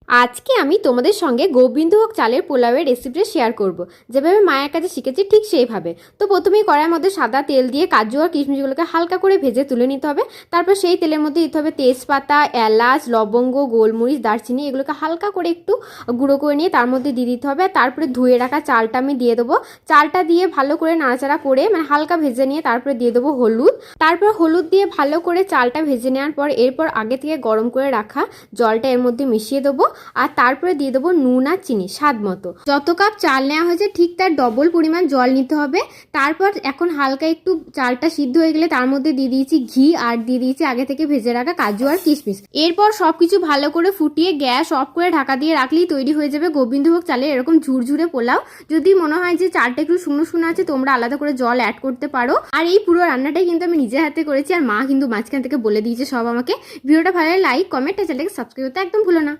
আজকে আমি তোমাদের সঙ্গে গোবিন্দভোগ চালের পোলাওয়ের রেসিপিটা শেয়ার করব। যেভাবে মায়ের কাছে শিখেছি ঠিক সেইভাবে। তো প্রথমেই কড়াইয়ের মধ্যে সাদা তেল দিয়ে কাজু আর কিশমিশগুলোকে হালকা করে ভেজে তুলে নিতে হবে। তারপর সেই তেলের মধ্যে দিতে হবে তেজপাতা, এলাচ, লবঙ্গ, গোলমরিচ, দারচিনি, এগুলোকে হালকা করে একটু গুঁড়ো করে নিয়ে তার মধ্যে দিয়ে দিতে হবে। তারপরে ধুয়ে রাখা চালটা আমি দিয়ে দেবো। চালটা দিয়ে ভালো করে নাড়াচাড়া করে হালকা ভেজে নিয়ে তারপরে দিয়ে দেবো হলুদ। তারপর হলুদ দিয়ে ভালো করে চালটা ভেজে নেওয়ার পর এরপর আগে থেকে গরম করে রাখা জলটা এর মধ্যে মিশিয়ে দেবো। আর তারপরে দিয়ে দেবো নুন আর চিনি স্বাদ মতো। যত কাপ চাল নেওয়া হয়েছে ঠিক তার ডবল পরিমাণ জল নিতে হবে। তারপর এখন হালকা একটু চালটা সিদ্ধ হয়ে গেলে তার মধ্যে দিয়ে দিয়েছি ঘি আর দিয়ে দিয়েছি আগে থেকে ভেজে রাখা কাজু আর কিশমিশ। এরপর সবকিছু ভালো করে ফুটিয়ে গ্যাস অফ করে ঢাকা দিয়ে রাখলেই তৈরি হয়ে যাবে গোবিন্দভোগ চালের এরকম ঝুরঝুরে পোলাও। যদি মনে হয় যে চালটা একটু শুকনো শুকনো আছে, তোমরা আলাদা করে জল অ্যাড করতে পারো। আর এই পুরো রান্নাটাই কিন্তু আমি নিজের হাতে করেছি, আর মা কিন্তু মাঝখান থেকে বলে দিয়েছে সব আমাকে। ভিডিওটা ভালো লাগে লাইক, কমেন্ট আর চ্যানেলকে সাবস্ক্রাইব করতে একদম ভুলো না।